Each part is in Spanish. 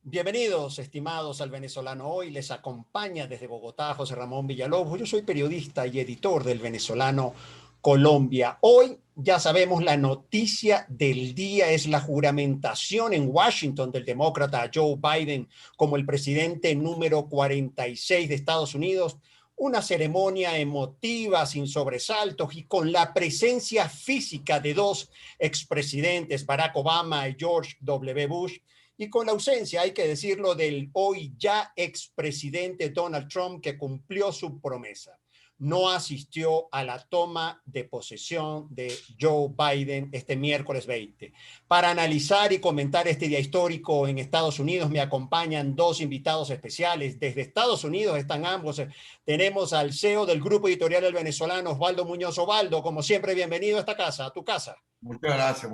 Bienvenidos, estimados al Venezolano Hoy. Les acompaña desde Bogotá José Ramón Villalobos. Yo soy periodista y editor del Venezolano Colombia. Hoy ya sabemos la noticia del día es la juramentación en Washington del demócrata Joe Biden como el presidente número 46 de Estados Unidos. Una ceremonia emotiva, sin sobresaltos y con la presencia física de dos expresidentes, Barack Obama y George W. Bush, y con la ausencia, hay que decirlo, del hoy ya expresidente Donald Trump, que cumplió su promesa. No asistió a la toma de posesión de Joe Biden este miércoles 20. Para analizar y comentar este día histórico en Estados Unidos me acompañan dos invitados especiales. Desde Estados Unidos están ambos. Tenemos al CEO del Grupo Editorial El Venezolano, Osvaldo Muñoz. Osvaldo, como siempre, bienvenido a esta casa, a tu casa. Muchas gracias,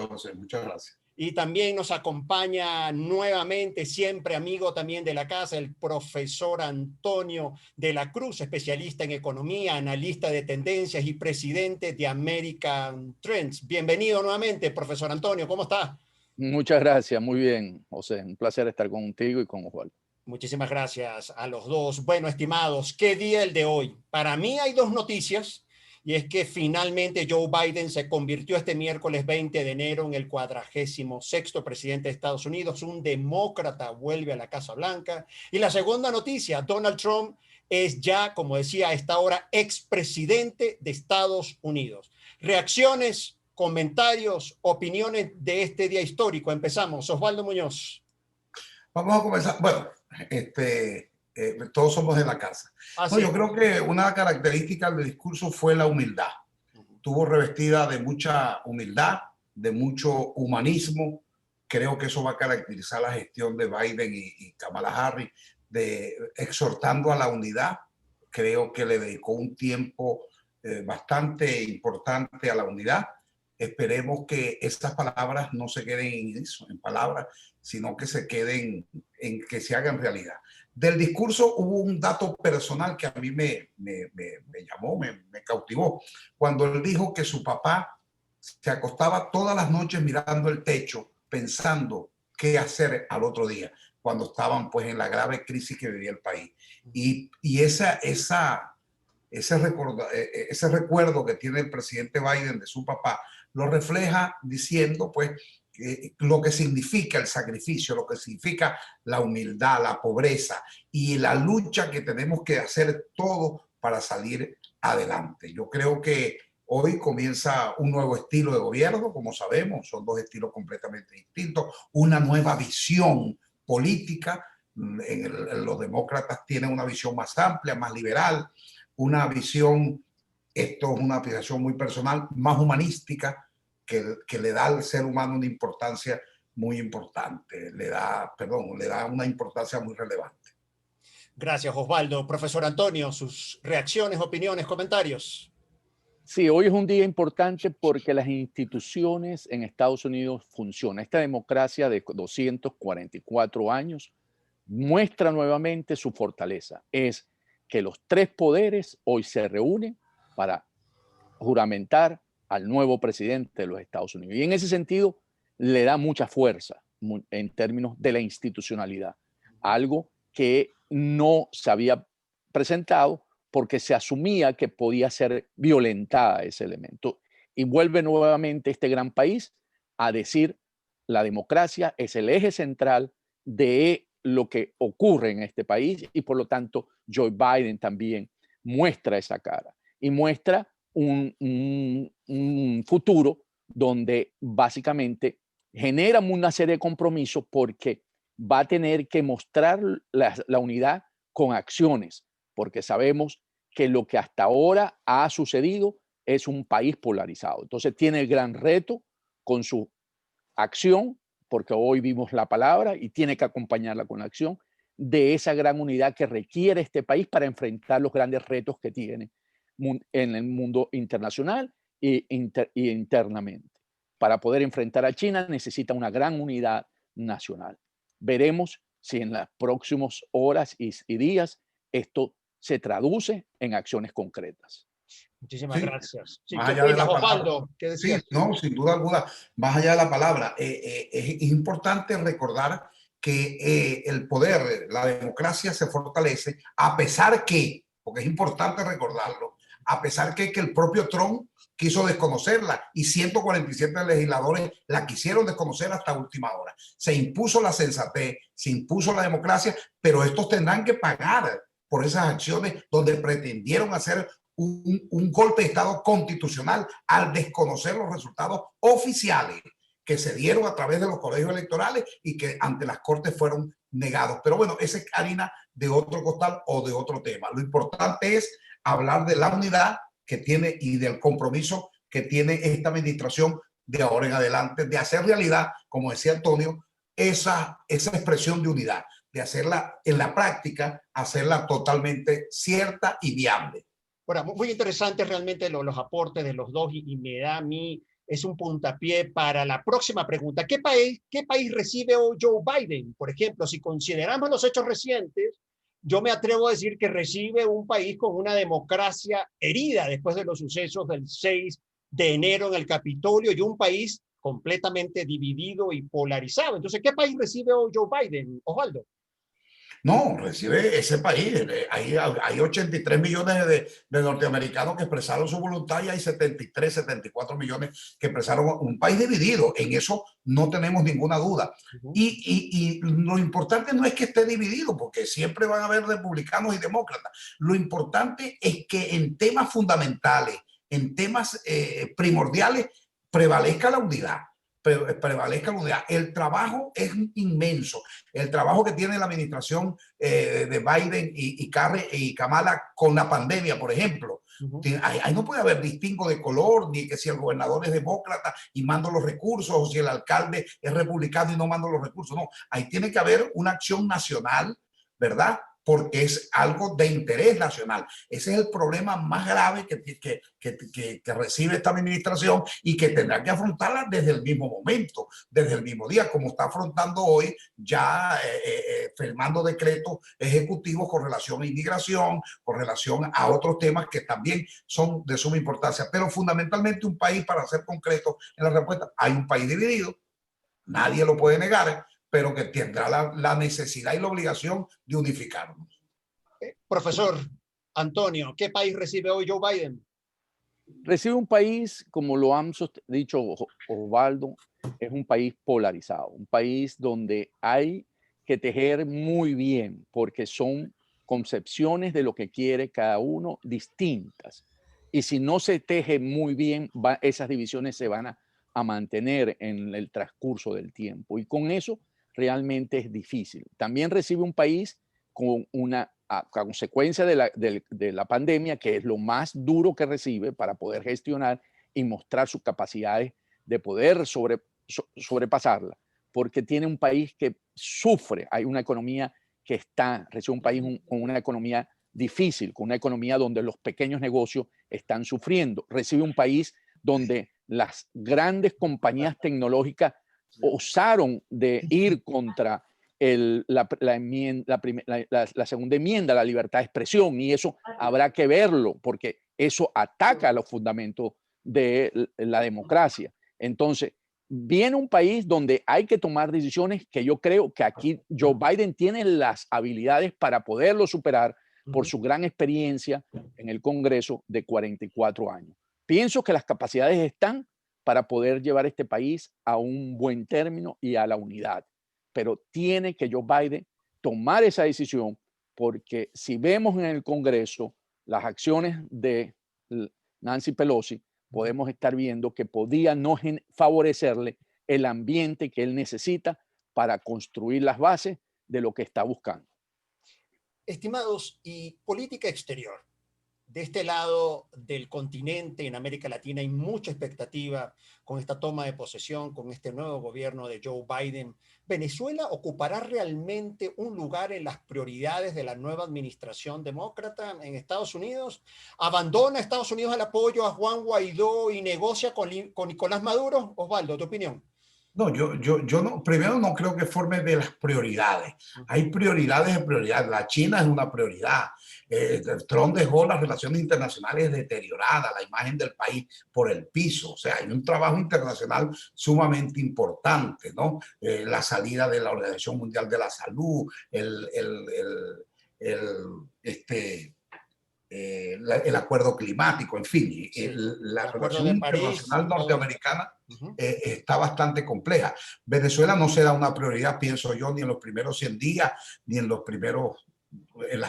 José, muchas gracias. Y también nos acompaña nuevamente, siempre amigo también de la casa, el profesor Antonio de la Cruz, especialista en economía, analista de tendencias y presidente de American Trends. Bienvenido nuevamente, profesor Antonio, ¿cómo está? Muchas gracias, muy bien, José. Un placer estar contigo y con Osvaldo. Muchísimas gracias a los dos. Bueno, estimados, ¿qué día el de hoy? Para mí hay dos noticias. Y es que finalmente Joe Biden se convirtió este miércoles 20 de enero en el 46º presidente de Estados Unidos. Un demócrata vuelve a la Casa Blanca. Y la segunda noticia, Donald Trump es ya, como decía a esta hora, expresidente de Estados Unidos. Reacciones, comentarios, opiniones de este día histórico. Empezamos. Osvaldo Muñoz. Vamos a comenzar. Bueno, todos somos de la casa. No, yo creo que una característica del discurso fue la humildad. Estuvo revestida de mucha humildad, de mucho humanismo. Creo que eso va a caracterizar la gestión de Biden y Kamala Harris, exhortando a la unidad. Creo que le dedicó un tiempo bastante importante a la unidad. Esperemos que estas palabras no se queden en eso, en palabras, sino que se queden en que se hagan realidad. Del discurso hubo un dato personal que a mí me llamó, me cautivó. Cuando él dijo que su papá se acostaba todas las noches mirando el techo, pensando qué hacer al otro día, cuando estaban pues en la grave crisis que vivía el país. Y ese recuerdo que tiene el presidente Biden de su papá lo refleja diciendo pues lo que significa el sacrificio, lo que significa la humildad, la pobreza y la lucha que tenemos que hacer todos para salir adelante. Yo creo que hoy comienza un nuevo estilo de gobierno, como sabemos, son dos estilos completamente distintos, una nueva visión política. Los demócratas tienen una visión más amplia, más liberal, una visión, esto es una apreciación muy personal, más humanística, que le da al ser humano una importancia muy importante, le da una importancia muy relevante. Gracias, Osvaldo. Profesor Antonio, sus reacciones, opiniones, comentarios. Sí, hoy es un día importante porque las instituciones en Estados Unidos funcionan. Esta democracia de 244 años muestra nuevamente su fortaleza. Es que los tres poderes hoy se reúnen para juramentar al nuevo presidente de los Estados Unidos. Y en ese sentido le da mucha fuerza en términos de la institucionalidad, algo que no se había presentado porque se asumía que podía ser violentada ese elemento. Y vuelve nuevamente este gran país a decir la democracia es el eje central de lo que ocurre en este país y por lo tanto Joe Biden también muestra esa cara y muestra un futuro donde básicamente genera una serie de compromisos porque va a tener que mostrar la unidad con acciones, porque sabemos que lo que hasta ahora ha sucedido es un país polarizado. Entonces tiene el gran reto con su acción, porque hoy vimos la palabra y tiene que acompañarla con la acción de esa gran unidad que requiere este país para enfrentar los grandes retos que tiene en el mundo internacional y internamente. Para poder enfrentar a China necesita una gran unidad nacional. Veremos si en las próximas horas y días esto se traduce en acciones concretas. Muchísimas gracias. Sí, más allá de la palabra. Sí, no, sin duda alguna, más allá de la palabra, es importante recordar que el poder, la democracia se fortalece a pesar que, porque es importante recordarlo, a pesar que el propio Trump quiso desconocerla y 147 legisladores la quisieron desconocer hasta última hora. Se impuso la sensatez, se impuso la democracia, pero estos tendrán que pagar por esas acciones donde pretendieron hacer un golpe de Estado constitucional al desconocer los resultados oficiales que se dieron a través de los colegios electorales y que ante las cortes fueron negados. Pero bueno, esa es harina de otro costal o de otro tema. Lo importante es hablar de la unidad que tiene y del compromiso que tiene esta administración de ahora en adelante, de hacer realidad, como decía Antonio, esa expresión de unidad, de hacerla en la práctica, hacerla totalmente cierta y viable. Bueno, muy interesante realmente los aportes de los dos y me da a mí, es un puntapié para la próxima pregunta. ¿Qué país recibe hoy Joe Biden? Por ejemplo, si consideramos los hechos recientes, yo me atrevo a decir que recibe un país con una democracia herida después de los sucesos del 6 de enero en el Capitolio y un país completamente dividido y polarizado. Entonces, ¿qué país recibe hoy Joe Biden, Osvaldo? No, recibe ese país. Hay 83 millones de norteamericanos que expresaron su voluntad y hay 73, 74 millones que expresaron un país dividido. En eso no tenemos ninguna duda. Y lo importante no es que esté dividido, porque siempre van a haber republicanos y demócratas. Lo importante es que en temas fundamentales, en temas primordiales, prevalezca la unidad. Prevalezca la unidad. El trabajo es inmenso. El trabajo que tiene la administración de Biden y Kamala con la pandemia, por ejemplo. Ahí no puede haber distingo de color, ni que si el gobernador es demócrata y manda los recursos, o si el alcalde es republicano y no manda los recursos. No, ahí tiene que haber una acción nacional, ¿verdad? Porque es algo de interés nacional. Ese es el problema más grave que recibe esta administración y que tendrá que afrontarla desde el mismo momento, desde el mismo día, como está afrontando hoy, ya firmando decretos ejecutivos con relación a inmigración, con relación a otros temas que también son de suma importancia. Pero fundamentalmente un país, para ser concreto en la respuesta, hay un país dividido, nadie lo puede negar, pero que tendrá la necesidad y la obligación de unificarnos. Profesor Antonio, ¿qué país recibe hoy Joe Biden? Recibe un país, como lo han dicho Osvaldo, es un país polarizado, un país donde hay que tejer muy bien, porque son concepciones de lo que quiere cada uno distintas. Y si no se teje muy bien, esas divisiones se van a mantener en el transcurso del tiempo. Y con eso realmente es difícil. También recibe un país con una consecuencia de la pandemia, que es lo más duro que recibe para poder gestionar y mostrar sus capacidades de poder sobrepasarla, porque tiene un país que sufre, hay una economía que recibe un país con una economía difícil, con una economía donde los pequeños negocios están sufriendo, recibe un país donde las grandes compañías tecnológicas osaron de ir contra la segunda enmienda, la libertad de expresión, y eso habrá que verlo, porque eso ataca a los fundamentos de la democracia. Entonces, viene un país donde hay que tomar decisiones que yo creo que aquí Joe Biden tiene las habilidades para poderlo superar por su gran experiencia en el Congreso de 44 años. Pienso que las capacidades están para poder llevar este país a un buen término y a la unidad. Pero tiene que Joe Biden tomar esa decisión, porque si vemos en el Congreso las acciones de Nancy Pelosi, podemos estar viendo que podía no favorecerle el ambiente que él necesita para construir las bases de lo que está buscando. Estimados, y política exterior. De este lado del continente, en América Latina, hay mucha expectativa con esta toma de posesión, con este nuevo gobierno de Joe Biden. ¿Venezuela ocupará realmente un lugar en las prioridades de la nueva administración demócrata en Estados Unidos? ¿Abandona Estados Unidos el apoyo a Juan Guaidó y negocia con Nicolás Maduro? Osvaldo, ¿tu opinión? No, yo no, primero no creo que forme de las prioridades. Hay prioridades de prioridades. La China es una prioridad. Trump dejó las relaciones internacionales deterioradas, la imagen del país por el piso. O sea, hay un trabajo internacional sumamente importante, ¿no? La salida de la Organización Mundial de la Salud, este, el acuerdo climático, en fin, Sí, la acuerdo relación de París, internacional norteamericana uh-huh. Está bastante compleja. Venezuela no será una prioridad, pienso yo, ni en los primeros 100 días, ni en las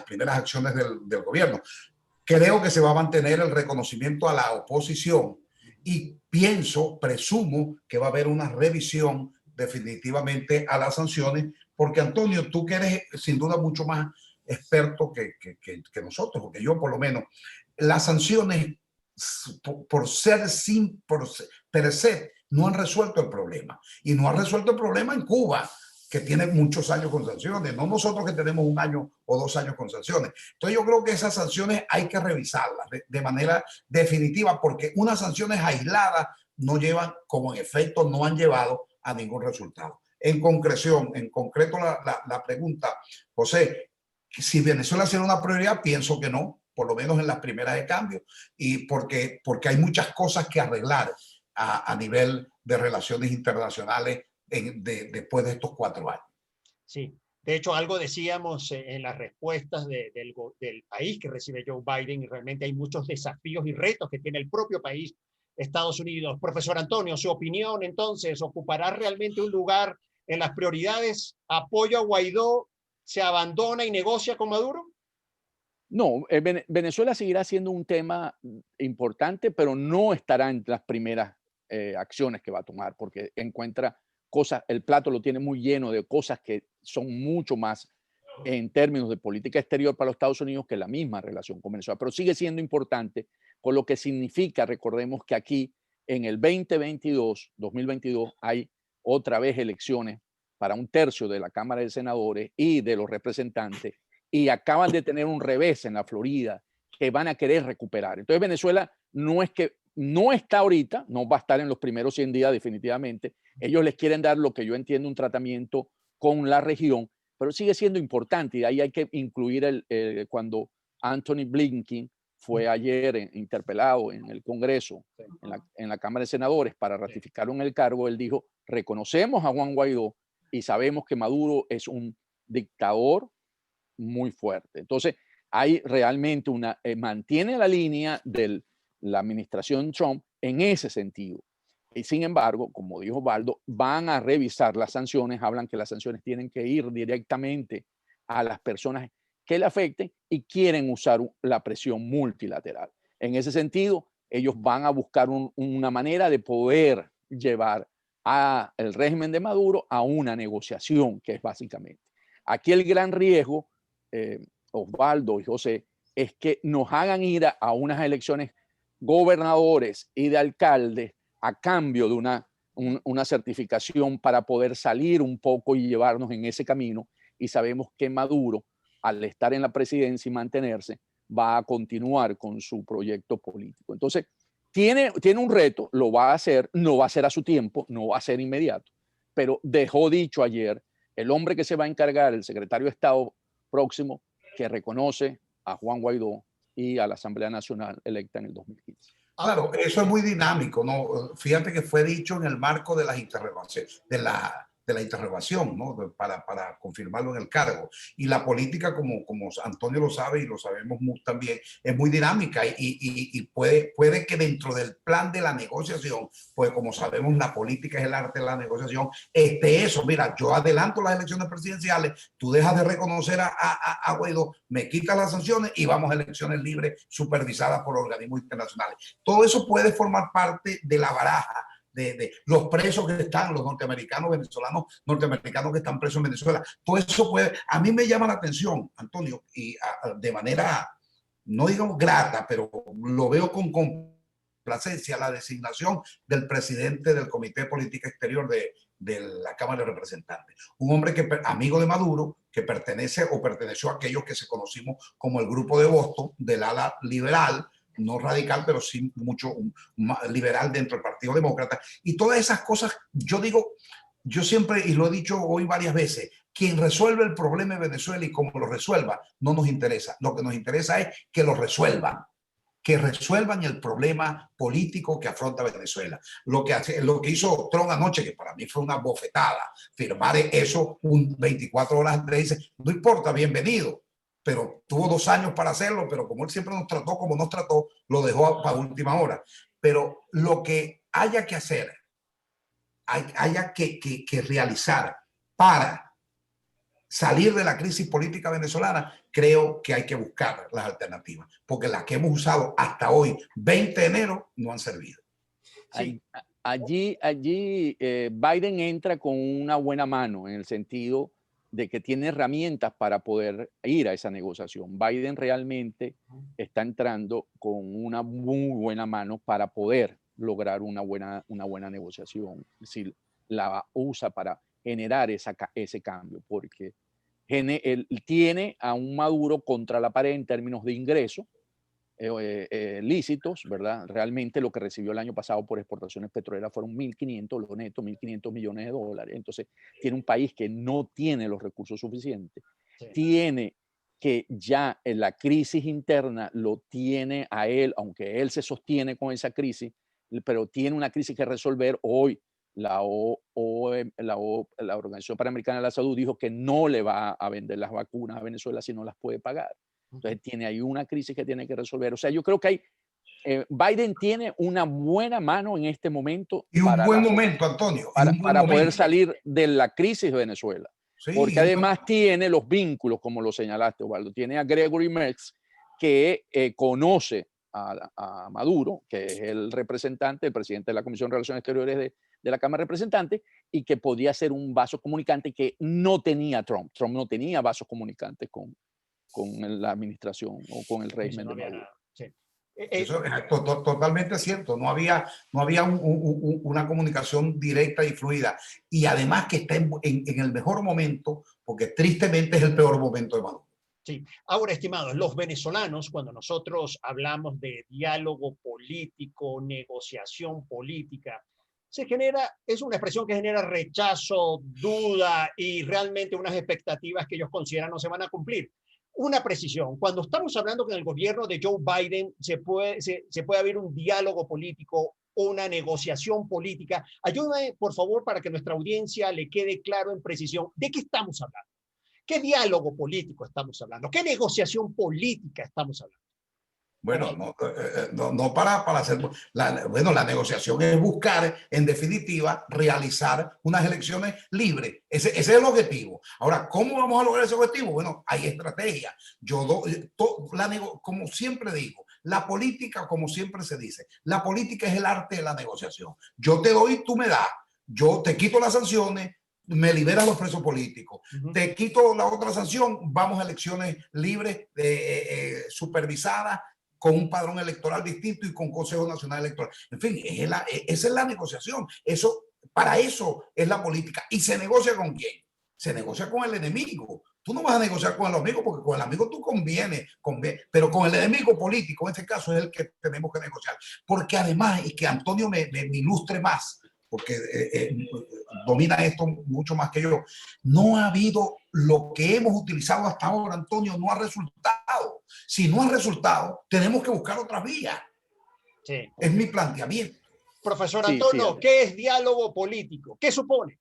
primeras acciones del gobierno. Creo que se va a mantener el reconocimiento a la oposición y presumo que va a haber una revisión definitivamente a las sanciones, porque Antonio, tú que eres sin duda mucho más experto que nosotros, porque yo por lo menos, las sanciones por per se no han resuelto el problema, y no han resuelto el problema en Cuba, que tiene muchos años con sanciones, no nosotros que tenemos 1 año o 2 años con sanciones. Entonces yo creo que esas sanciones hay que revisarlas de manera definitiva, porque unas sanciones aisladas no llevan, como en efecto no han llevado a ningún resultado. En concreto la pregunta, José, si Venezuela será una prioridad, pienso que no, por lo menos en las primeras de cambio, y porque hay muchas cosas que arreglar a nivel de relaciones internacionales después de estos 4 años. Sí, de hecho algo decíamos en las respuestas del país que recibe Joe Biden, y realmente hay muchos desafíos y retos que tiene el propio país, Estados Unidos. Profesor Antonio, su opinión entonces, ¿ocupará realmente un lugar en las prioridades? ¿Apoyo a Guaidó? ¿Se abandona y negocia con Maduro? No, Venezuela seguirá siendo un tema importante, pero no estará en las primeras acciones que va a tomar, porque encuentra cosas, el plato lo tiene muy lleno de cosas que son mucho más en términos de política exterior para los Estados Unidos que la misma relación con Venezuela, pero sigue siendo importante con lo que significa, recordemos que aquí en el 2022 hay otra vez elecciones para 1/3 de la Cámara de Senadores y de los representantes, y acaban de tener un revés en la Florida que van a querer recuperar. Entonces Venezuela no es que no está ahorita, no va a estar en los primeros 100 días definitivamente. Ellos les quieren dar lo que yo entiendo un tratamiento con la región, pero sigue siendo importante, y ahí hay que incluir cuando Anthony Blinken fue ayer interpelado en el Congreso, en la Cámara de Senadores, para ratificarlo en el cargo. Él dijo: reconocemos a Juan Guaidó y sabemos que Maduro es un dictador muy fuerte. Entonces, hay realmente mantiene la línea de la administración Trump en ese sentido. Y sin embargo, como dijo Baldo, van a revisar las sanciones, hablan que las sanciones tienen que ir directamente a las personas que le afecten y quieren usar la presión multilateral. En ese sentido, ellos van a buscar una manera de poder llevar al régimen de Maduro a una negociación, que es básicamente. Aquí el gran riesgo, Osvaldo y José, es que nos hagan ir a unas elecciones gobernadores y de alcaldes a cambio de una certificación para poder salir un poco y llevarnos en ese camino. Y sabemos que Maduro, al estar en la presidencia y mantenerse, va a continuar con su proyecto político. Entonces, tiene un reto, lo va a hacer, no va a ser a su tiempo, no va a ser inmediato, pero dejó dicho ayer el hombre que se va a encargar, el secretario de Estado próximo, que reconoce a Juan Guaidó y a la Asamblea Nacional electa en el 2015. Claro, eso es muy dinámico, ¿no? Fíjate que fue dicho en el marco de las interrogaciones, de la interrogación, ¿no? Para confirmarlo en el cargo. Y la política, como Antonio lo sabe y lo sabemos también, es muy dinámica y puede que dentro del plan de la negociación, pues como sabemos, la política es el arte de la negociación, eso, mira, yo adelanto las elecciones presidenciales, tú dejas de reconocer a Guaidó, me quitas las sanciones y vamos a elecciones libres supervisadas por organismos internacionales. Todo eso puede formar parte de la baraja de los presos que están, los norteamericanos que están presos en Venezuela. Todo eso a mí me llama la atención, Antonio, y de manera, no digamos grata, pero lo veo con complacencia, la designación del presidente del Comité de Política Exterior de la Cámara de Representantes. Un hombre amigo de Maduro, que perteneció a aquellos que se conocimos como el Grupo de Boston, del ala liberal, no radical, pero sí mucho más liberal dentro del Partido Demócrata. Y todas esas cosas, yo digo, yo siempre, y lo he dicho hoy varias veces, quien resuelve el problema de Venezuela y cómo lo resuelva, no nos interesa. Lo que nos interesa es que lo resuelvan. Que resuelvan el problema político que afronta Venezuela. Lo que hizo Trump anoche, que para mí fue una bofetada, firmar eso 24 horas antes, dice, no importa, bienvenido, pero tuvo 2 años para hacerlo, pero como él siempre nos trató como nos trató, lo dejó para última hora. Pero lo que haya que hacer, haya que realizar para salir de la crisis política venezolana, creo que hay que buscar las alternativas, porque las que hemos usado hasta hoy, 20 de enero, no han servido. Sí. Allí Biden entra con una buena mano en el sentido de que tiene herramientas para poder ir a esa negociación. Biden realmente está entrando con una muy buena mano para poder lograr una buena negociación. Si la usa para generar ese cambio, porque él tiene a un Maduro contra la pared en términos de ingresos lícitos, ¿verdad? Realmente lo que recibió el año pasado por exportaciones petroleras fueron 1.500, lo neto, 1.500 millones de dólares. Entonces, tiene un país que no tiene los recursos suficientes. Sí. Tiene que ya en la crisis interna lo tiene a él, aunque él se sostiene con esa crisis, pero tiene una crisis que resolver hoy. La Organización Panamericana de la Salud dijo que no le va a vender las vacunas a Venezuela si no las puede pagar. Entonces tiene ahí una crisis que tiene que resolver. O sea, yo creo que Biden tiene una buena mano en este momento. Y un buen momento, Antonio. Para poder salir de la crisis de Venezuela. Sí, porque además tiene los vínculos, como lo señalaste, Osvaldo. Tiene a Gregory Meeks, que conoce a Maduro, que es el representante, el presidente de la Comisión de Relaciones Exteriores de la Cámara de Representantes, y que podía ser un vaso comunicante que no tenía Trump. Trump no tenía vasos comunicantes con la administración o con el régimen de Maduro. Sí. Eso es totalmente cierto. No había una comunicación directa y fluida. Y además que está en el mejor momento, porque tristemente es el peor momento de Maduro. Sí. Ahora, estimados, los venezolanos, cuando nosotros hablamos de diálogo político, negociación política, es una expresión que genera rechazo, duda y realmente unas expectativas que ellos consideran no se van a cumplir. Una precisión, cuando estamos hablando con el gobierno de Joe Biden, se puede haber un diálogo político, una negociación política. Ayúdame, por favor, para que nuestra audiencia le quede claro en precisión de qué estamos hablando. ¿Qué diálogo político estamos hablando? ¿Qué negociación política estamos hablando? Bueno, no para hacer... la negociación es buscar, en definitiva, realizar unas elecciones libres. Ese es el objetivo. Ahora, ¿cómo vamos a lograr ese objetivo? Bueno, hay estrategia. Como siempre digo, la política, como siempre se dice, la política es el arte de la negociación. Yo te doy, tú me das. Yo te quito las sanciones, me liberas los presos políticos, te quito la otra sanción, vamos a elecciones libres, supervisadas, con un padrón electoral distinto y con Consejo Nacional Electoral. En fin, esa es la negociación. Para eso es la política. ¿Y se negocia con quién? Se negocia con el enemigo. Tú no vas a negociar con el amigo porque con el amigo tú conviene, pero con el enemigo político, en este caso, es el que tenemos que negociar. Porque además, y que Antonio me ilustre más, porque domina esto mucho más que yo, no ha habido lo que hemos utilizado hasta ahora, Antonio, no ha resultado. Si no ha resultado, tenemos que buscar otras vías. Sí. Es mi planteamiento. Profesor Antonio, ¿qué es diálogo político? ¿Qué supone?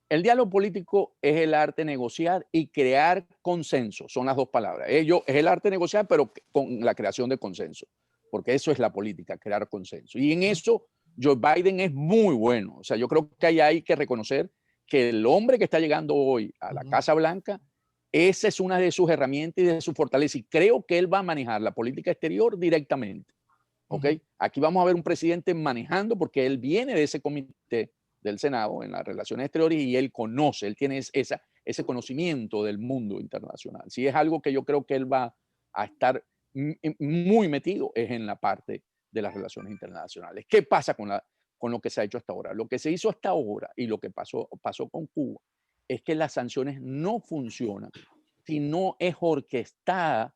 El diálogo político es el arte de negociar y crear consenso. Son las dos palabras. Es el arte de negociar, pero con la creación de consenso. Porque eso es la política, crear consenso. Y en eso Joe Biden es muy bueno. O sea, yo creo que hay que reconocer que el hombre que está llegando hoy a la Casa Blanca, esa es una de sus herramientas y de su fortaleza. Y creo que él va a manejar la política exterior directamente. ¿Ok? Aquí vamos a ver un presidente manejando, porque él viene de ese comité del Senado en las relaciones exteriores y él conoce, él tiene ese conocimiento del mundo internacional. Si es algo que yo creo que él va a estar muy metido, es en la parte de las relaciones internacionales. ¿Qué pasa con lo que se ha hecho hasta ahora? Lo que se hizo hasta ahora y lo que pasó con Cuba es que las sanciones no funcionan si no es orquestada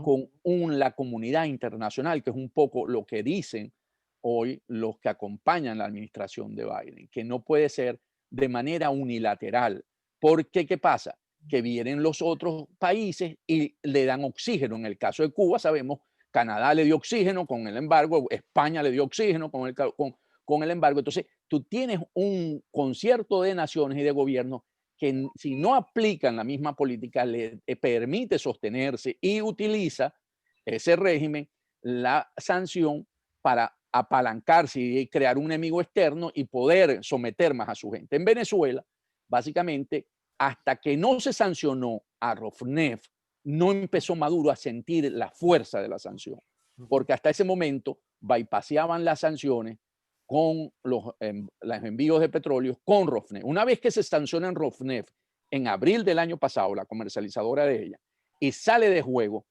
con la comunidad internacional, que es un poco lo que dicen hoy los que acompañan la administración de Biden, que no puede ser de manera unilateral. Porque, ¿qué pasa? Que vienen los otros países y le dan oxígeno. En el caso de Cuba, sabemos, Canadá le dio oxígeno con el embargo, España le dio oxígeno con el embargo. Entonces, tú tienes un concierto de naciones y de gobiernos que si no aplican la misma política, le permite sostenerse y utiliza ese régimen, la sanción, para apalancarse y crear un enemigo externo y poder someter más a su gente. En Venezuela, básicamente, hasta que no se sancionó a Rosneft, no empezó Maduro a sentir la fuerza de la sanción, porque hasta ese momento bypaseaban las sanciones con los envíos de petróleo con Rosneft. Una vez que se sanciona en Rosneft en abril del año pasado, la comercializadora de ella, y sale de juego,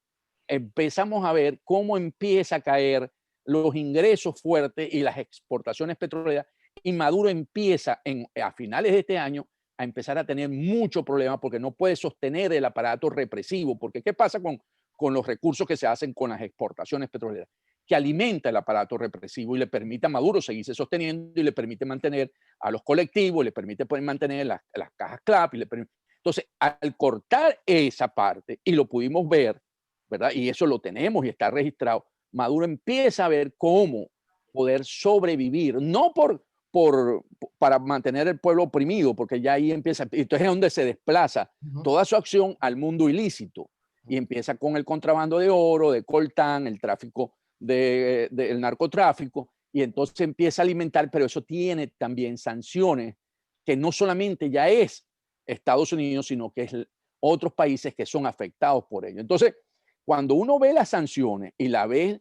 empezamos a ver cómo empieza a caer los ingresos fuertes y las exportaciones petroleras, y Maduro empieza a finales de este año a empezar a tener mucho problema porque no puede sostener el aparato represivo. Porque ¿qué pasa con los recursos que se hacen con las exportaciones petroleras? Que alimenta el aparato represivo y le permite a Maduro seguirse sosteniendo y le permite mantener a los colectivos, le permite poder mantener las cajas CLAP. Entonces, al cortar esa parte, y lo pudimos ver, ¿verdad? Y eso lo tenemos y está registrado, Maduro empieza a ver cómo poder sobrevivir, no para mantener el pueblo oprimido, porque ya ahí empieza, entonces es donde se desplaza toda su acción al mundo ilícito, y empieza con el contrabando de oro, de coltán, el tráfico del narcotráfico, y entonces empieza a alimentar, pero eso tiene también sanciones, que no solamente ya es Estados Unidos, sino que es otros países que son afectados por ello. Entonces, cuando uno ve las sanciones y la ve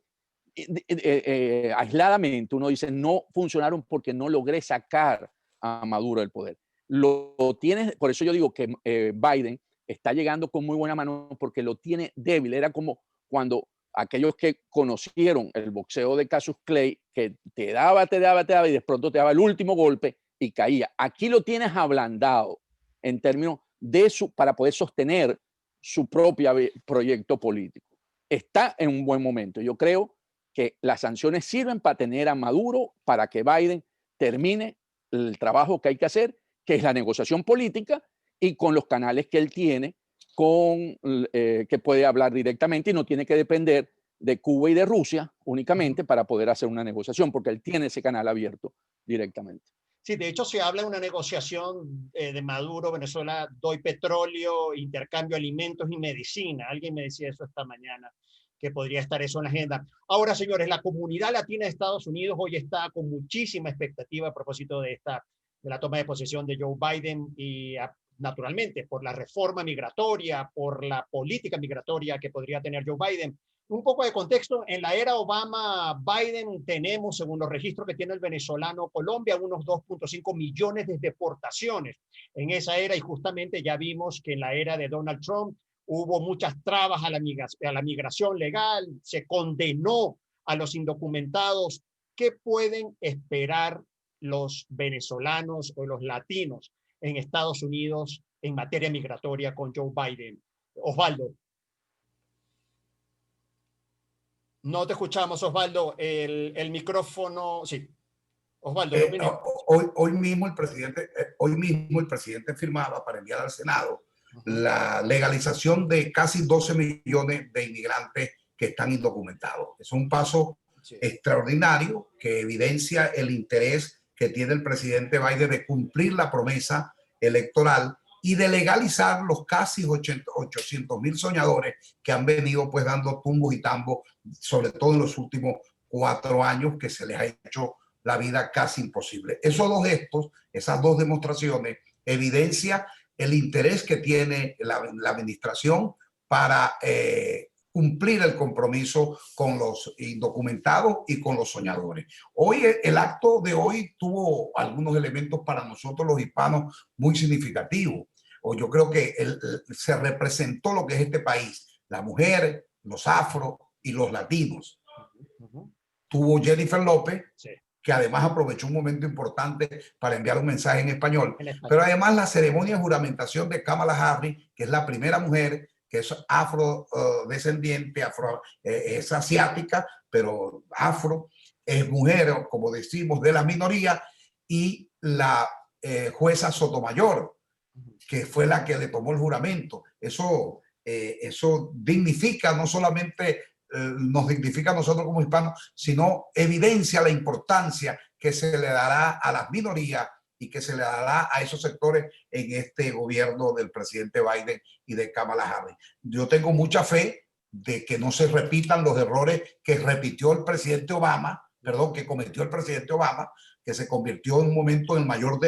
aisladamente, uno dice, no funcionaron porque no logré sacar a Maduro del poder. Lo tiene, por eso yo digo que Biden está llegando con muy buena mano porque lo tiene débil. Era como cuando aquellos que conocieron el boxeo de Cassius Clay, que te daba y de pronto te daba el último golpe y caía. Aquí lo tienes ablandado en términos de para poder sostener su propio proyecto político. Está en un buen momento. Yo creo que las sanciones sirven para tener a Maduro, para que Biden termine el trabajo que hay que hacer, que es la negociación política, y con los canales que él tiene, que puede hablar directamente y no tiene que depender de Cuba y de Rusia únicamente para poder hacer una negociación, porque él tiene ese canal abierto directamente. Sí, de hecho se habla de una negociación de Maduro, Venezuela, doy petróleo, intercambio alimentos y medicina. Alguien me decía eso esta mañana, que podría estar eso en la agenda. Ahora, señores, la comunidad latina de Estados Unidos hoy está con muchísima expectativa a propósito de la toma de posesión de Joe Biden y naturalmente por la reforma migratoria, por la política migratoria que podría tener Joe Biden. Un poco de contexto, en la era Obama-Biden tenemos, según los registros que tiene el venezolano Colombia, unos 2.5 millones de deportaciones en esa era, y justamente ya vimos que en la era de Donald Trump hubo muchas trabas a la migración legal, se condenó a los indocumentados. ¿Qué pueden esperar los venezolanos o los latinos en Estados Unidos en materia migratoria con Joe Biden? Osvaldo. No te escuchamos, Osvaldo. El micrófono, sí. Osvaldo. Hoy mismo el presidente firmaba para enviar al Senado la legalización de casi 12 millones de inmigrantes que están indocumentados. Es un paso extraordinario que evidencia el interés que tiene el presidente Biden de cumplir la promesa electoral y de legalizar los casi 800,000 soñadores que han venido pues dando tumbos y tambos, sobre todo en los últimos 4 años, que se les ha hecho la vida casi imposible. Esos dos gestos, esas dos demostraciones, evidencia el interés que tiene la administración para cumplir el compromiso con los indocumentados y con los soñadores. Hoy, el acto de hoy tuvo algunos elementos para nosotros los hispanos muy significativos. O yo creo que se representó lo que es este país, la mujer, los afro y los latinos. Tuvo Jennifer López, que además aprovechó un momento importante para enviar un mensaje en español. Pero además la ceremonia de juramentación de Kamala Harris, que es la primera mujer que es afrodescendiente, es asiática, pero afro, es mujer, como decimos, de la minoría, y la jueza Sotomayor, que fue la que le tomó el juramento. Eso dignifica, no solamente nos dignifica a nosotros como hispanos, sino evidencia la importancia que se le dará a las minorías y que se le dará a esos sectores en este gobierno del presidente Biden y de Kamala Harris. Yo tengo mucha fe de que no se repitan los errores que repitió el presidente Obama, perdón, que cometió el presidente Obama, que se convirtió en un momento en el mayor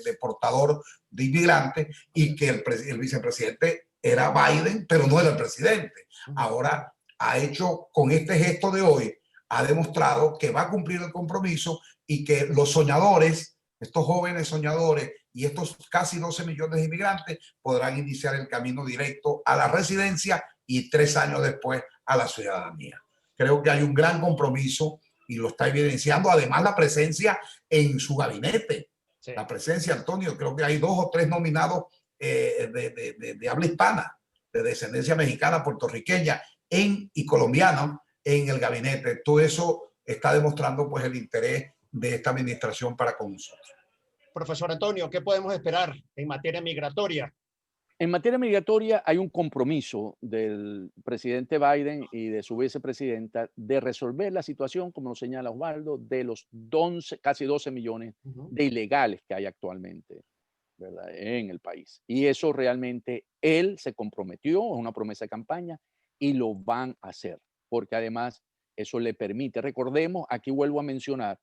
deportador de inmigrantes, y que el vicepresidente era Biden, pero no era el presidente. Ahora ha hecho, con este gesto de hoy, ha demostrado que va a cumplir el compromiso y que los soñadores, estos jóvenes soñadores y estos casi 12 millones de inmigrantes podrán iniciar el camino directo a la residencia y 3 años después a la ciudadanía. Creo que hay un gran compromiso y lo está evidenciando además la presencia en su gabinete. Sí. La presencia, Antonio, creo que hay 2 o 3 nominados de habla hispana, de descendencia mexicana, puertorriqueña y colombiana en el gabinete. Todo eso está demostrando pues el interés de esta administración para con nosotros. Profesor Antonio, ¿qué podemos esperar en materia migratoria? En materia migratoria hay un compromiso del presidente Biden y de su vicepresidenta de resolver la situación, como lo señala Osvaldo, de los casi 12 millones de ilegales que hay actualmente, ¿verdad?, en el país. Y eso realmente él se comprometió, es una promesa de campaña, y lo van a hacer, porque además eso le permite. Recordemos, aquí vuelvo a mencionar,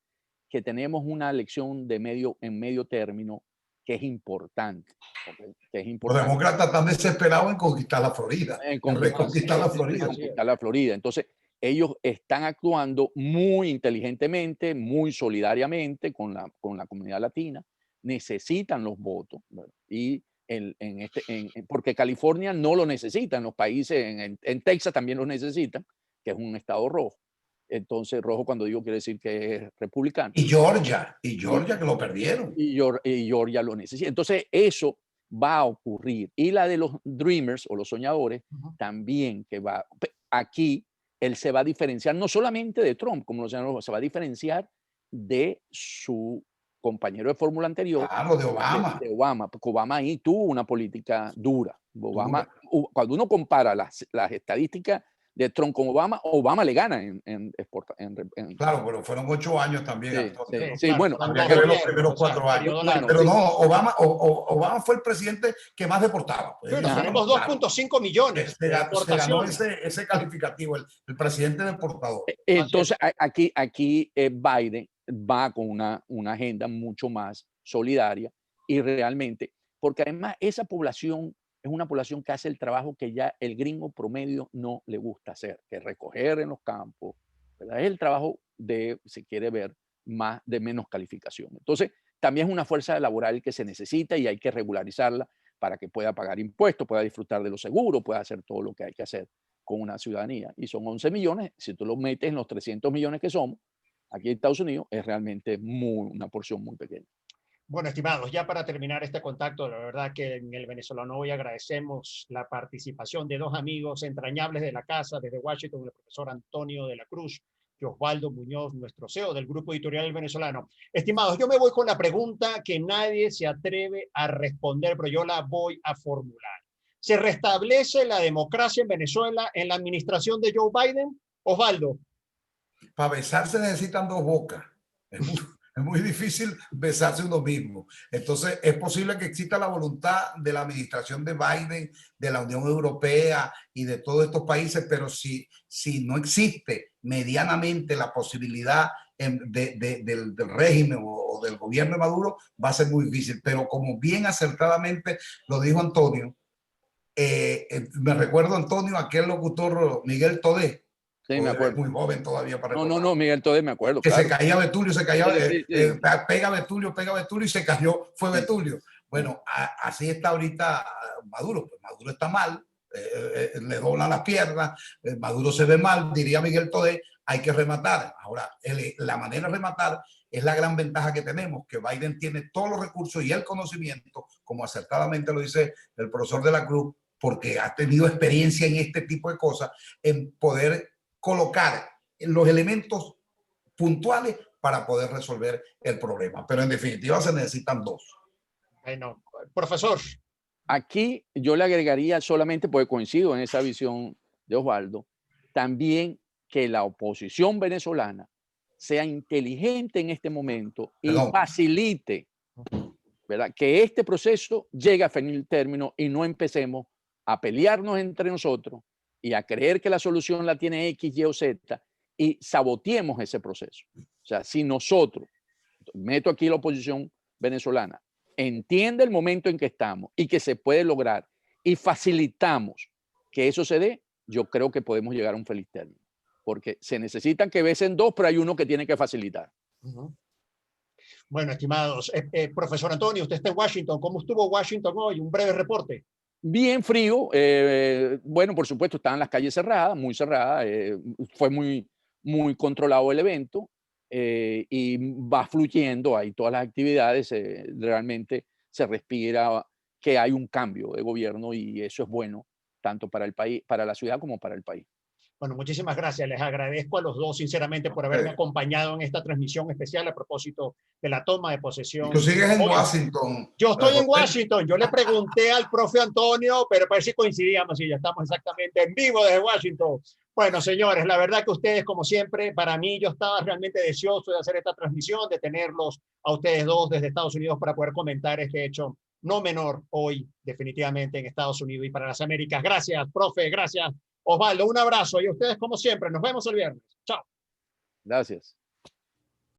que tenemos una elección en medio término que es importante. ¿Okay? Que es importante. Los demócratas están desesperados en conquistar la Florida. En reconquistar la Florida. Conquistar la Florida. Entonces, ellos están actuando muy inteligentemente, muy solidariamente con la comunidad latina. Necesitan los votos, ¿verdad? Y porque California no lo necesita, en los países, en Texas también lo necesitan, que es un estado rojo. Entonces, rojo, cuando digo, quiere decir que es republicano. Y Georgia que lo perdieron. Y Georgia lo necesita. Entonces, eso va a ocurrir. Y la de los Dreamers o los soñadores también, que va. Aquí, él se va a diferenciar no solamente de Trump, como lo señaló, se va a diferenciar de su compañero de fórmula anterior. Claro, de Obama. De Obama, porque Obama ahí tuvo una política dura. Obama, cuando uno compara las estadísticas de Trump con Obama, Obama le gana claro, pero fueron 8 años también. Sí, claro, bueno. Habría que ver los primeros 4 años. Pero no, Obama fue el presidente que más deportaba. Pues, tenemos 2.5 millones. Se ganó ese calificativo, el presidente deportador. Entonces, aquí Biden va con una agenda mucho más solidaria y realmente, porque además esa población es una población que hace el trabajo que ya el gringo promedio no le gusta hacer, que es recoger en los campos, ¿verdad? Es el trabajo se quiere ver, de menos calificación. Entonces, también es una fuerza laboral que se necesita y hay que regularizarla para que pueda pagar impuestos, pueda disfrutar de los seguros, pueda hacer todo lo que hay que hacer con una ciudadanía. Y son 11 millones, si tú lo metes en los 300 millones que somos, aquí en Estados Unidos, es realmente una porción muy pequeña. Bueno, estimados, ya para terminar este contacto, la verdad que en el Venezolano hoy agradecemos la participación de 2 amigos entrañables de la casa desde Washington, el profesor Antonio de la Cruz y Osvaldo Muñoz, nuestro CEO del Grupo Editorial El Venezolano. Estimados, yo me voy con la pregunta que nadie se atreve a responder, pero yo la voy a formular. ¿Se restablece la democracia en Venezuela en la administración de Joe Biden? Osvaldo. Para besarse necesitan 2 bocas. Es muy difícil besarse uno mismo. Entonces, es posible que exista la voluntad de la administración de Biden, de la Unión Europea y de todos estos países, pero si no existe medianamente la posibilidad del régimen o del gobierno de Maduro, va a ser muy difícil. Pero como bien acertadamente lo dijo Antonio, me recuerdo, Antonio, aquel locutor Miguel Todé. Sí, me acuerdo. Muy joven todavía para No, Miguel Todé, me acuerdo. Que claro. Se caía Betulio, pega Betulio y se cayó, fue Betulio. Bueno, así está ahorita Maduro. Pues Maduro está mal, le doblan las piernas, Maduro se ve mal, diría Miguel Todé, hay que rematar. Ahora, la manera de rematar es la gran ventaja que tenemos, que Biden tiene todos los recursos y el conocimiento, como acertadamente lo dice el profesor de la Cruz, porque ha tenido experiencia en este tipo de cosas, en poder colocar los elementos puntuales para poder resolver el problema. Pero en definitiva se necesitan dos. Bueno, profesor. Aquí yo le agregaría solamente, porque coincido en esa visión de Osvaldo, también que la oposición venezolana sea inteligente en este momento y facilite, ¿verdad?, que este proceso llegue a feliz término y no empecemos a pelearnos entre nosotros y a creer que la solución la tiene X, Y o Z y saboteemos ese proceso. O sea, si nosotros, meto aquí la oposición venezolana, entiende el momento en que estamos y que se puede lograr y facilitamos que eso se dé, yo creo que podemos llegar a un feliz término. Porque se necesitan que besen dos, pero hay uno que tiene que facilitar. Bueno, estimados, profesor Antonio, usted está en Washington. ¿Cómo estuvo Washington hoy? Un breve reporte. Bien frío. Bueno, por supuesto, estaban las calles cerradas, muy cerradas. Fue muy controlado el evento y va fluyendo. Hay todas las actividades. Realmente se respira que hay un cambio de gobierno y eso es bueno, tanto para el país, para la ciudad como para el país. Bueno, muchísimas gracias. Les agradezco a los dos, sinceramente, por haberme acompañado en esta transmisión especial a propósito de la toma de posesión. Tú sigues en Washington. Yo estoy en Washington. Yo le pregunté al profe Antonio, pero parece que coincidíamos y ya estamos exactamente en vivo desde Washington. Bueno, señores, la verdad que ustedes, como siempre, para mí, yo estaba realmente deseoso de hacer esta transmisión, de tenerlos a ustedes dos desde Estados Unidos para poder comentar este hecho no menor hoy, definitivamente, en Estados Unidos y para las Américas. Gracias, profe. Gracias. Osvaldo, un abrazo y a ustedes como siempre. Nos vemos el viernes. Chao. Gracias.